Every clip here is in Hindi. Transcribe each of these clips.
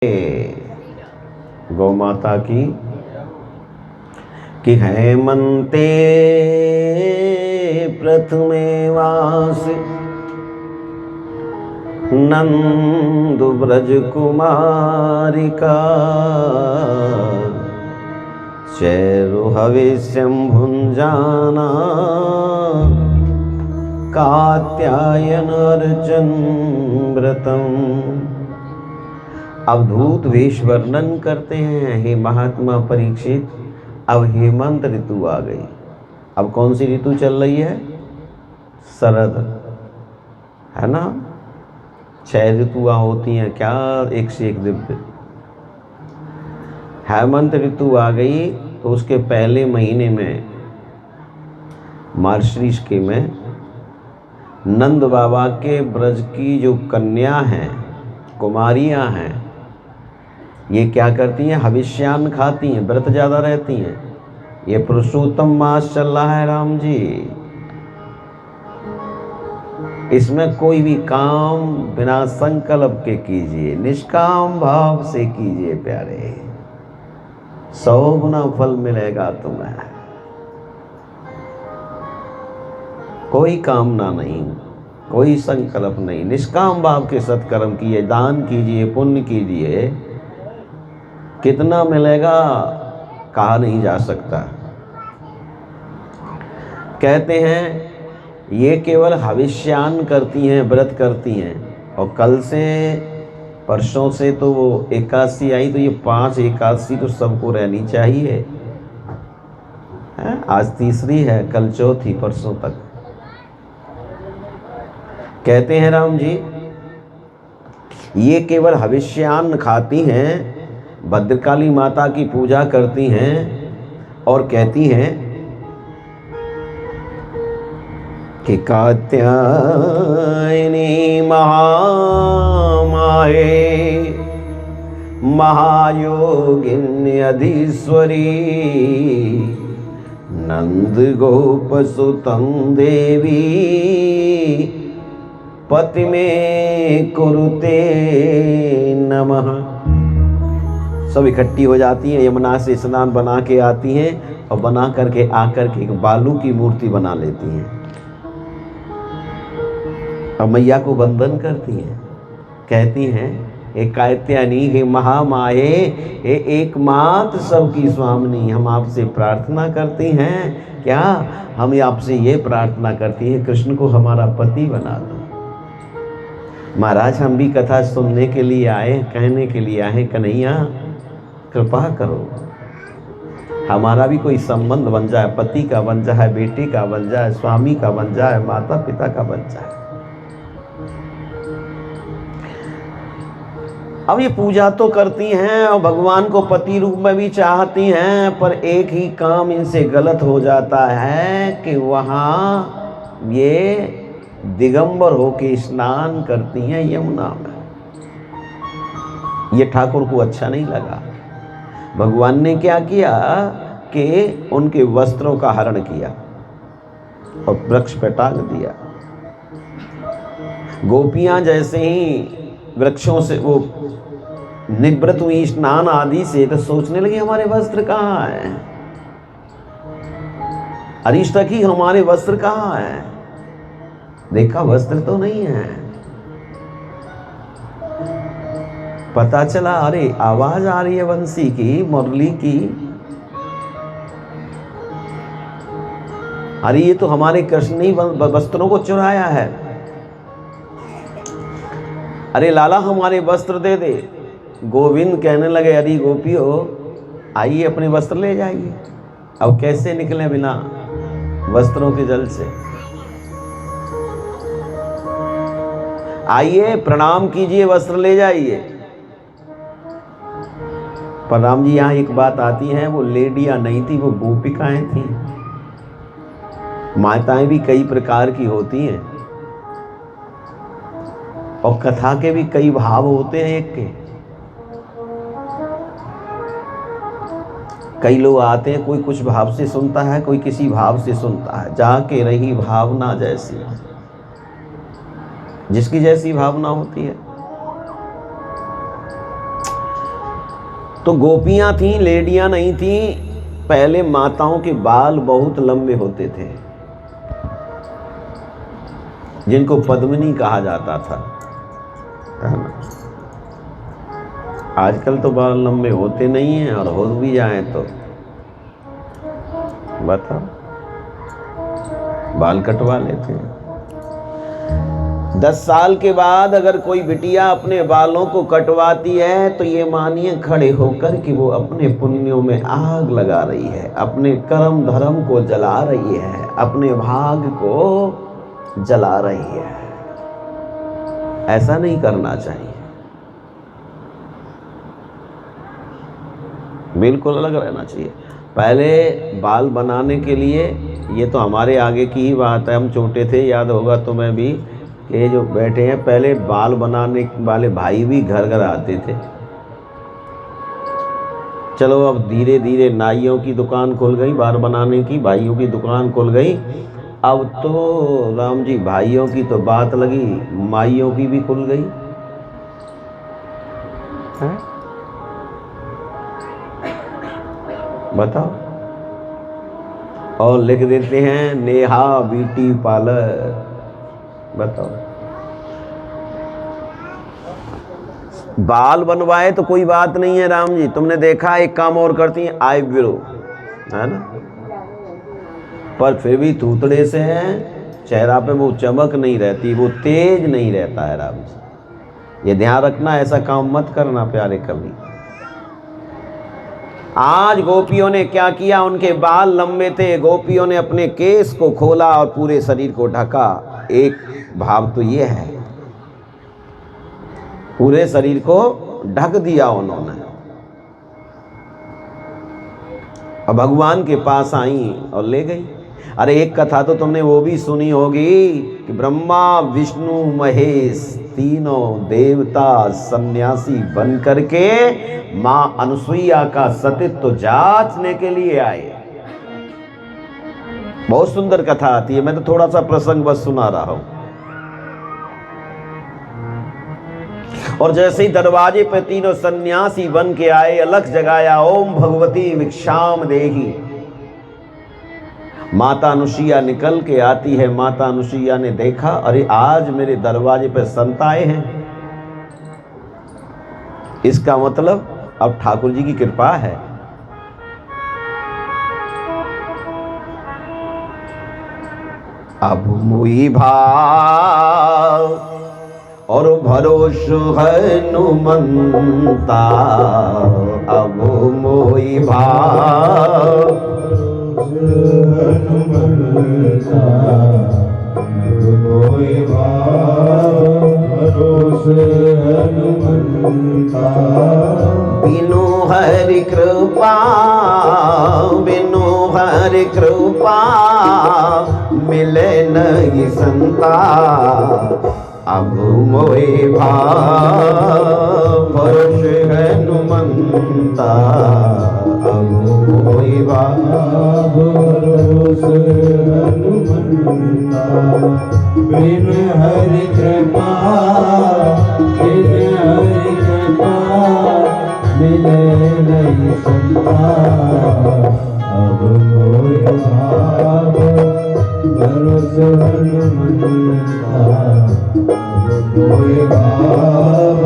गौ माता की कि हेमंते प्रथमे वास नंदु ब्रज कुमारिका चैरु हविष्यं भुंजाना कात्यायन अर्चन व्रतम। अवधूत वेश वर्णन करते हैं, हे महात्मा परीक्षित, अब हेमंत ऋतु आ गई। अब कौन सी ऋतु चल रही है? शरद, है ना। 6 ऋतुआं होती हैं क्या, एक से एक दिव्य। हेमंत ऋतु आ गई तो उसके पहले महीने में मार्गशीर्ष के में नंद बाबा के ब्रज की जो कन्या हैं, कुमारियां हैं, ये क्या करती हैं? हविष्यान खाती हैं, व्रत ज़्यादा रहती हैं। ये पुरुषोत्तम मास चल रहा है राम जी। इसमें कोई भी काम बिना संकल्प के कीजिए, निष्काम भाव से कीजिए प्यारे, 100 गुना फल मिलेगा तुम्हें। कोई कामना नहीं, कोई संकल्प नहीं, निष्काम भाव के सत्कर्म कीजिए, दान कीजिए, पुण्य कीजिए। कितना मिलेगा कहा नहीं जा सकता। कहते हैं ये केवल हविष्यान करती हैं, व्रत करती हैं। और कल से परसों से तो वो एकादशी आई, तो ये 5 एकादशी तो सबको रहनी चाहिए है? आज तीसरी है, कल चौथी, परसों तक। कहते हैं राम जी ये केवल हविष्यान खाती हैं, भद्रकाली माता की पूजा करती हैं और कहती हैं कि कात्यायनी महामाये महायोगिन्यधीश्वरी नंद गोपसुतं देवी पति में कुरुते नमः। सब इकट्ठी हो जाती हैं, यमुना से स्नान बना के आती हैं और बना करके आकर के एक बालू की मूर्ति बना लेती हैं और मैया को वंदन करती हैं। कहती हैं हे कात्यायनी, हे महामाये, हे एकमात्र सबकी स्वामिनी, हम आपसे प्रार्थना करती हैं। क्या? हम आपसे ये प्रार्थना करती हैं कृष्ण को हमारा पति बना दो। महाराज हम भी कथा सुनने के लिए आए, कहने के लिए आए, कन्हैया कृपा करो, हमारा भी कोई संबंध बन जाए, पति का बन जाए, बेटे का बन जाए, स्वामी का बन जाए, माता पिता का बन जाए। अब ये पूजा तो करती हैं और भगवान को पति रूप में भी चाहती हैं, पर एक ही काम इनसे गलत हो जाता है कि वहाँ ये दिगंबर होके स्नान करती हैं यमुना में। ये ठाकुर को अच्छा नहीं लगा। भगवान ने क्या किया कि उनके वस्त्रों का हरण किया और वृक्ष पे टांग दिया। गोपियां जैसे ही वृक्षों से वो निवृत्त हुई स्नान आदि से, तो सोचने लगी हमारे वस्त्र कहाँ हैं? अरिष्टकी हमारे वस्त्र कहाँ हैं? देखा वस्त्र तो नहीं है। पता चला अरे आवाज आ रही है बंसी की, मुरली की। अरे ये तो हमारे कृष्ण ने वस्त्रों को चुराया है। अरे लाला हमारे वस्त्र दे दे। गोविंद कहने लगे अरे गोपियो आइए अपने वस्त्र ले जाइए। अब कैसे निकले बिना वस्त्रों के जल से? आइए प्रणाम कीजिए, वस्त्र ले जाइए। पर राम जी यहाँ एक बात आती है, वो लेडियां नहीं थी, वो गोपिकाएं थी। माताएं भी कई प्रकार की होती हैं और कथा के भी कई भाव होते हैं। एक के कई लोग आते हैं, कोई कुछ भाव से सुनता है, कोई किसी भाव से सुनता है। जाके रही भावना जैसी, जिसकी जैसी भावना होती है। तो गोपियां थीं, लेडियां नहीं थीं। पहले माताओं के बाल बहुत लंबे होते थे, जिनको पद्मिनी कहा जाता था, है ना। आजकल तो बाल लंबे होते नहीं हैं, और हो भी जाएं तो बताओ, बाल कटवा लेते हैं। 10 साल के बाद अगर कोई बिटिया अपने बालों को कटवाती है तो ये मानिए खड़े होकर कि वो अपने पुण्यों में आग लगा रही है, अपने कर्म धर्म को जला रही है, अपने भाग को जला रही है। ऐसा नहीं करना चाहिए, बिल्कुल अलग रहना चाहिए। पहले बाल बनाने के लिए, ये तो हमारे आगे की ही बात है, हम छोटे थे, याद होगा तुम्हें भी, ये जो बैठे हैं, पहले बाल बनाने वाले भाई भी घर घर आते थे। चलो अब धीरे धीरे नाइयों की दुकान खुल गई, बाल बनाने की भाइयों की दुकान खुल गई। अब तो राम जी भाइयों की तो बात लगी, माइयों की भी खुल गई है? बताओ। और लिख देते हैं नेहा ब्यूटी पार्लर। बताओ, बाल बनवाए तो कोई बात नहीं है राम जी, तुमने देखा एक काम और करती हैं, आईब्रो, है ना, पर फिर भी थूथड़े से हैं, चेहरा पे वो चमक नहीं रहती, वो तेज नहीं रहता है राम जी। ये ध्यान रखना, ऐसा काम मत करना प्यारे कभी। आज गोपियों ने क्या किया, उनके बाल लंबे थे, गोपियों ने अपने केस को खोला और पूरे शरीर को ढका। एक भाव तो ये है, पूरे शरीर को ढक दिया उन्होंने। और भगवान के पास आई और ले गई। अरे एक कथा तो तुमने वो भी सुनी होगी कि ब्रह्मा विष्णु महेश तीनों देवता सन्यासी बन करके मां अनुसुईया का सतीत्व जांचने के लिए आए। बहुत सुंदर कथा आती है, मैं तो थोड़ा सा प्रसंग बस सुना रहा हूं। और जैसे ही दरवाजे पे तीनों सन्यासी बन के आए, अलख जगाया, ओम भगवती भिक्षाम देहि। माता अनुसुईया निकल के आती है। माता अनुसुईया ने देखा, अरे आज मेरे दरवाजे पे संत आए हैं, इसका मतलब अब ठाकुर जी की कृपा है। अब मोही भाव और भरोस हनुमंता, अब मोही भाव हनुमंता, मोही भाव भरोस हनुमंता। बिनु हरि कृपा, बिनु हरि कृपा मिले नहीं संता, अब मोहि भाव भरोस हनुमंता, अब मोहि भाव भरोस हनुमंता। बिनु हरि कृपा, बिनु हरि कृपा मिले नहीं संता, अब मोहि भाव भरोस हनुमंता, अब मोहि भाव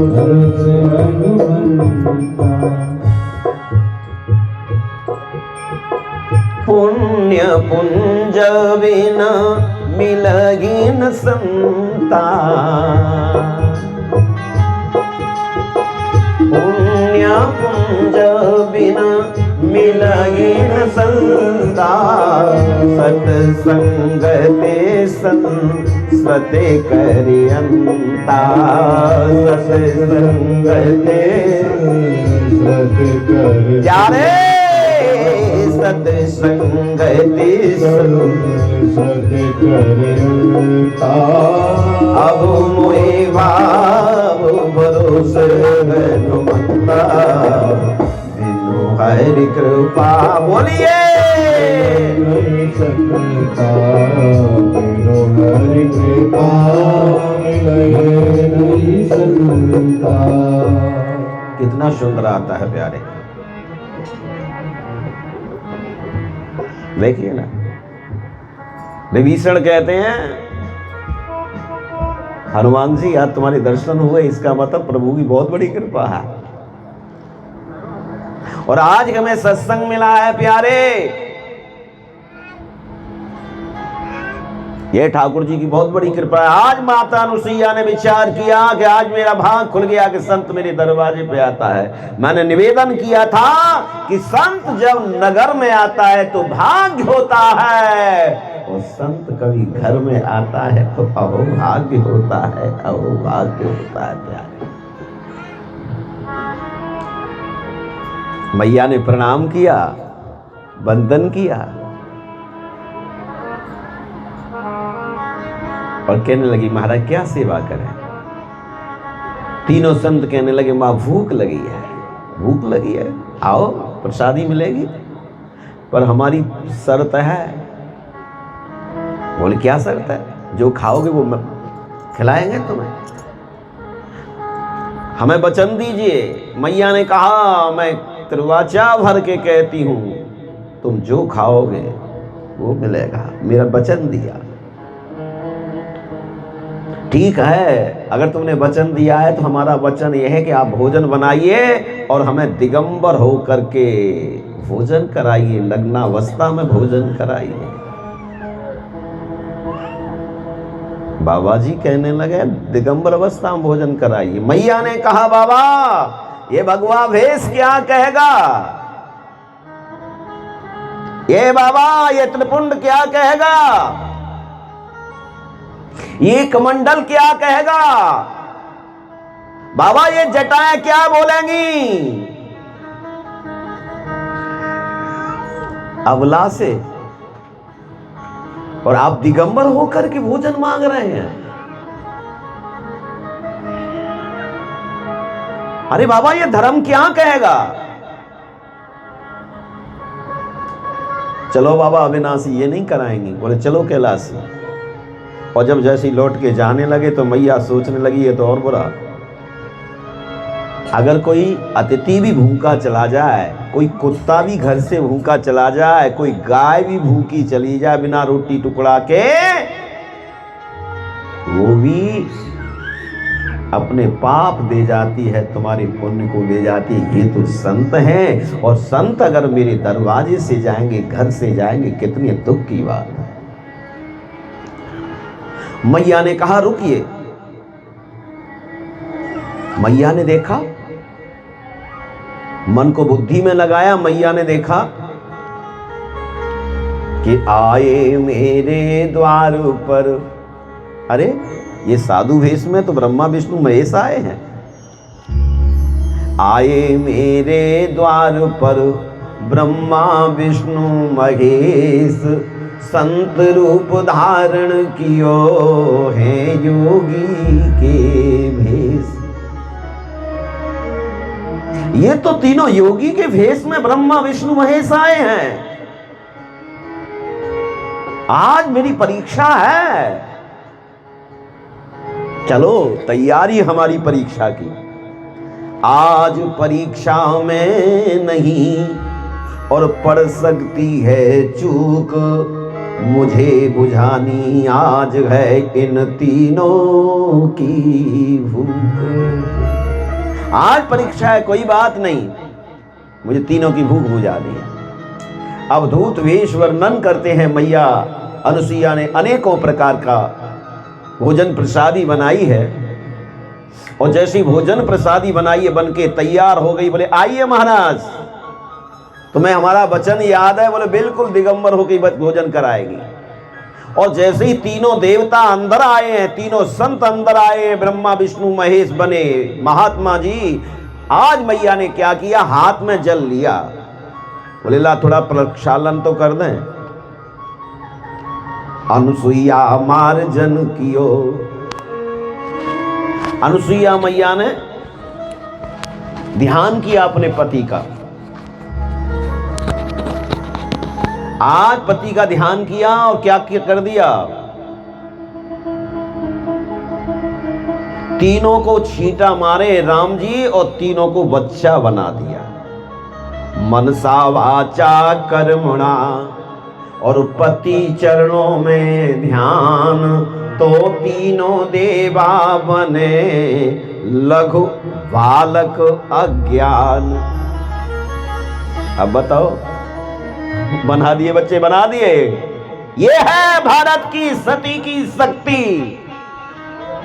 भरोस हनुमंता। पुण्य पुंज बिना मिलगी न संता, पुण्य पुंज बिना मिलगी न संता। सत्संगते संसते करियंता, सत्संगते संसते करियंता। सत्संगति संसते करियंता, अब मोहि भाव भरोस हनुमंता। बिनु हरि कृपा, बोलिए नहीं सकता, बिनु हरि कृपा मिले नहीं सकता। कितना कितना सुंदर आता है प्यारे। देखिए ना, विभीषण कहते हैं हनुमान जी आज तुम्हारे दर्शन हुए, इसका मतलब प्रभु की बहुत बड़ी कृपा है। और आज हमें सत्संग मिला है प्यारे, ये ठाकुर जी की बहुत बड़ी कृपा है। आज माता अनुसुईया ने विचार किया कि आज मेरा भाग खुल गया कि संत मेरे दरवाजे पे आता है। मैंने निवेदन किया था कि संत जब नगर में आता है तो भाग्य होता है, और संत कभी घर में आता है तो अहोभाग्य होता है, अहोभाग्य होता है प्यारे। मैया ने प्रणाम किया, वंदन किया और कहने लगी महाराज क्या सेवा करें। तीनों संत कहने लगे माँ भूख लगी है, भूख लगी है, आओ प्रसादी मिलेगी, पर हमारी शर्त है। बोले क्या शर्त है? जो खाओगे वो खिलाएंगे तुम्हें, हमें वचन दीजिए। मैया ने कहा मैं त्रिवाचा भर के कहती हूं, तुम जो खाओगे वो मिलेगा, मेरा वचन दिया। ठीक है, अगर तुमने वचन दिया है तो हमारा वचन यह है कि आप भोजन बनाइए और हमें दिगंबर हो करके भोजन कराइए, लग्नावस्था में भोजन कराइए। बाबा जी कहने लगे दिगंबर अवस्था में भोजन कराइए। मैया ने कहा बाबा ये भगवा भेष क्या कहेगा, ये बाबा ये त्रिपुंड क्या कहेगा, ये कमंडल क्या कहेगा, बाबा ये जटाएं क्या बोलेंगी। अबला से और आप दिगंबर होकर के भोजन मांग रहे हैं। अरे बाबा ये धर्म क्या कहेगा। चलो बाबा अविनाशी ये नहीं कराएंगी। बोले चलो कैलाशी। और जब जैसे लौट के जाने लगे तो मैया सोचने लगी ये तो और बुरा, अगर कोई अतिथि भी भूखा चला जाए, कोई कुत्ता भी घर से भूखा चला जाए, कोई गाय भी भूखी चली जाए बिना रोटी टुकड़ा के, वो भी अपने पाप दे जाती है, तुम्हारे पुण्य को दे जाती है। ये तो संत हैं, और संत अगर मेरे दरवाजे से जाएंगे, घर से जाएंगे, कितनी दुख की बात है। मैया ने कहा रुकिए। मैया ने देखा, मन को बुद्धि में लगाया। मैया ने देखा कि आए मेरे द्वार पर, अरे ये साधु वेश में तो ब्रह्मा विष्णु महेश आए हैं। आए मेरे द्वार पर ब्रह्मा विष्णु महेश, संत रूप धारण कियो है योगी के भेष। ये तो तीनों योगी के भेष में ब्रह्मा विष्णु महेश आए हैं। आज मेरी परीक्षा है, चलो तैयारी हमारी परीक्षा की। आज परीक्षा में नहीं और पड़ सकती है चूक, मुझे बुझानी आज है इन तीनों की भूख। आज परीक्षा है, कोई बात नहीं, मुझे तीनों की भूख बुझानी है। अवधूत वेश वर्णन करते हैं मैया अनुसुईया ने अनेकों प्रकार का भोजन प्रसादी बनाई है, और जैसी भोजन प्रसादी बनाई है बन के तैयार हो गई। बोले आइए महाराज, तुम्हें हमारा वचन याद है? बोले बिल्कुल, दिगंबर होकर भोजन कराएगी। और जैसे ही तीनों देवता अंदर आए हैं, तीनों संत अंदर आए, ब्रह्मा विष्णु महेश बने महात्मा जी, आज मैया ने क्या किया, हाथ में जल लिया। बोले ला थोड़ा प्रक्षालन तो कर दें। अनुसुईया मार्जन कियो। अनुसुईया मैया ने ध्यान किया अपने पति का। आज पति का ध्यान किया और क्या कर दिया, तीनों को छींटा मारे राम जी और तीनों को बच्चा बना दिया। मनसा वाचा कर्मणा और पति चरणों में ध्यान, तो तीनों देवा बने लघु बालक अज्ञान। अब बताओ, बना दिए बच्चे, बना दिए। ये है भारत की सती की शक्ति।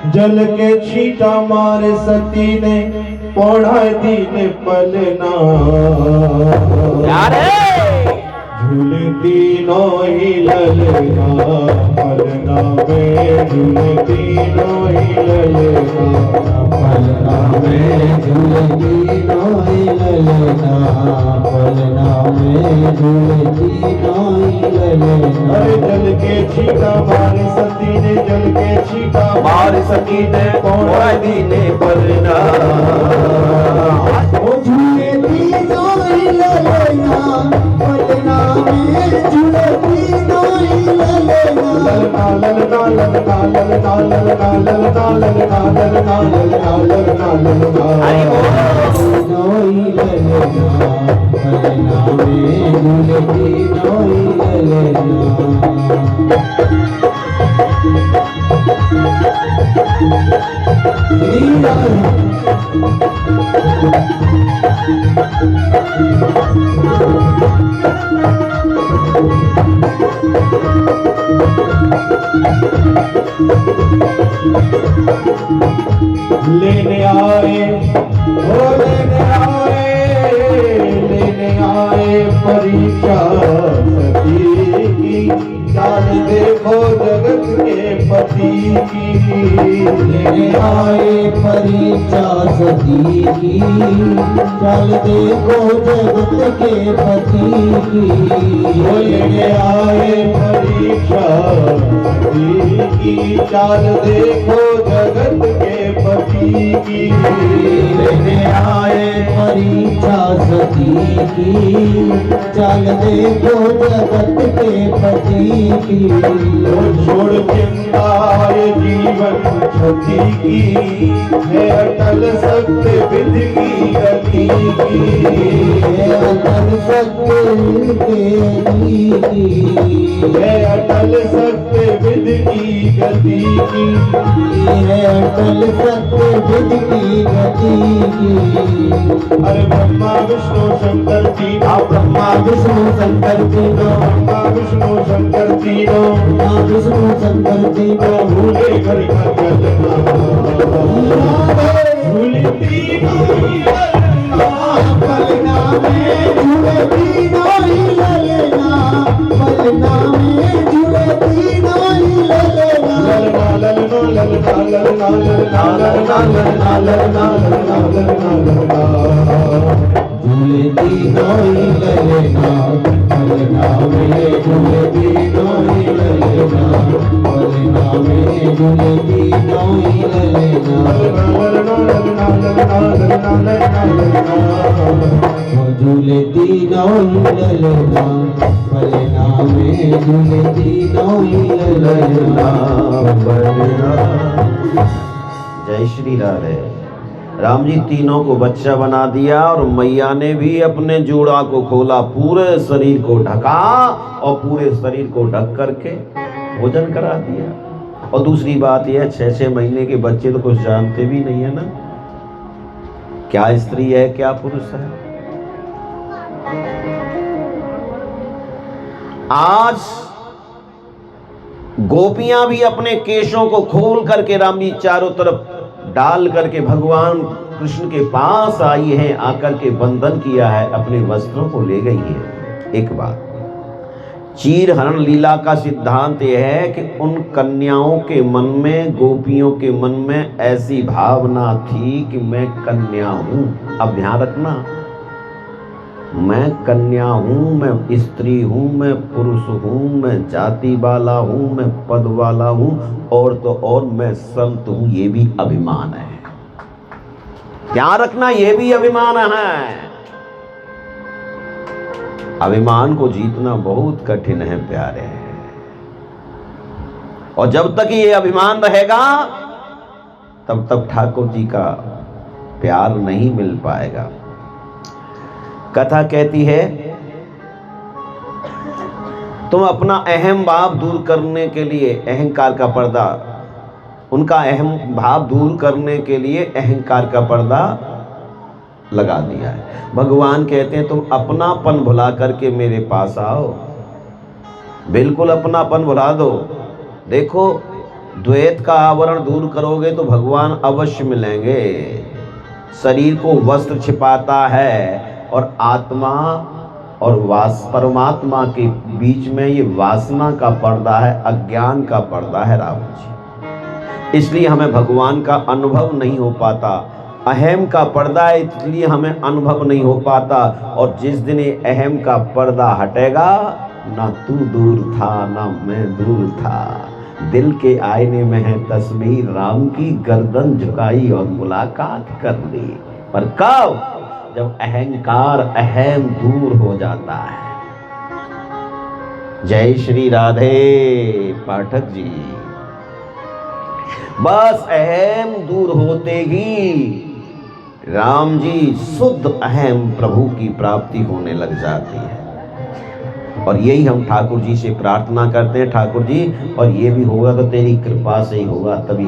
जल के छींटा मारे सती ने पौड़ा दीन पलना, झूले तीनों ही ललना पलना में, झूले तीनों ही ललना पलना में, झूले तीनों ही ललना पलना में, झूले तीनों ही ललना। अरे जल के छींटा मारे सती ने, जल के छींटा मारे सती ने पौड़ा दीन पलना, ओ झूले तीनों ही ललना पलना में, झूले तीनों ही ललना। ललना ललना ललना ललना ललना ललना ललना ललना ललना ललना, तीनों ही ललना पलना में, झूले तीनों ही ललना। लेने आए, ओ लेने आए, लेने आए परीक्षा सती की, चाल देखो जगत के पति की। लेने आए परीक्षा सती की, चाल देखो जगत के पति की। लेने आए परीक्षा सती की, चाल देखो जगत के पति की। लेने आए परीक्षा सती की, चाल देखो जगत के पति की। छोड़ चिंता ये जीवन क्षति की, है अटल सत्य विधि की गति की, है अटल सत्य विधि की, है अटल सत्य विधि की गति की, है अटल सत्य विधि की गति की। अरे ब्रह्मा विष्णु शंकर तीनों, ब्रह्मा विष्णु शंकर तीनों, ब्रह्मा विष्णु शंकर तीनों, ब्रह्मा विष्णु शंकर तीनों, भूले घर का चलना, भूले तीनों ही ललना पलना में, झूले तीनों ही ललना पलना में, झूले तीनों ही ललना। ललना ललना ललना ललना ललना ललना ललना ललना ललना ललना ललना, झूले तीनों ही ललना पलना में, झूले तीनों ही ललना पलना में, झूले तीनों ही ललना। ललना ललना ललना ललना ललना ललना, झूले तीनों ही ललना पलना में, झूले तीनों ही ललना पलना। जय श्री राधे। राम जी तीनों को बच्चा बना दिया और मैया ने भी अपने जोड़ा को खोला, पूरे शरीर को ढका और पूरे शरीर को ढक करके भोजन करा दिया। और दूसरी बात यह, 6-6 महीने के बच्चे तो कुछ जानते भी नहीं है ना, क्या स्त्री है क्या पुरुष है। आज गोपियां भी अपने केशों को खोल करके राम जी चारों तरफ डाल करके भगवान कृष्ण के पास आई है, आकर के बंधन किया है, अपने वस्त्रों को ले गई है। एक बात, चीर हरण लीला का सिद्धांत यह है कि उन कन्याओं के मन में, गोपियों के मन में ऐसी भावना थी कि मैं कन्या हूं। अब ध्यान रखना, मैं कन्या हूं, मैं स्त्री हूं, मैं पुरुष हूं, मैं जाति वाला हूं, मैं पद वाला हूं, और तो और मैं संत हूं। ये भी अभिमान है, ध्यान रखना, ये भी अभिमान है। अभिमान को जीतना बहुत कठिन है प्यारे, और जब तक ये अभिमान रहेगा तब तक ठाकुर जी का प्यार नहीं मिल पाएगा। कथा कहती है तुम अपना अहम भाव दूर करने के लिए, अहंकार का पर्दा, उनका अहम भाव दूर करने के लिए अहंकार का पर्दा लगा दिया है। भगवान कहते हैं तुम अपनापन भुला करके मेरे पास आओ, बिल्कुल अपनापन भुला दो। देखो द्वैत का आवरण दूर करोगे तो भगवान अवश्य मिलेंगे। शरीर को वस्त्र छिपाता है और आत्मा और परमात्मा के बीच में ये वासना का पर्दा है, अज्ञान का पर्दा है राम जी। इसलिए हमें भगवान का अनुभव नहीं हो पाता। अहम का पर्दा है इसलिए हमें अनुभव नहीं हो पाता। और जिस दिन ये अहम का पर्दा हटेगा, ना तू दूर था ना मैं दूर था, दिल के आईने में है तस्वीर राम की, गर्दन झुकाई और मुलाकात कर ली। पर कब? जब अहंकार अहम दूर हो जाता है। जय श्री राधे पाठक जी। बस अहम दूर होते ही राम जी शुद्ध अहम प्रभु की प्राप्ति होने लग जाती है। और यही हम ठाकुर जी से प्रार्थना करते हैं, ठाकुर जी और ये भी होगा तो तेरी कृपा से ही होगा, तभी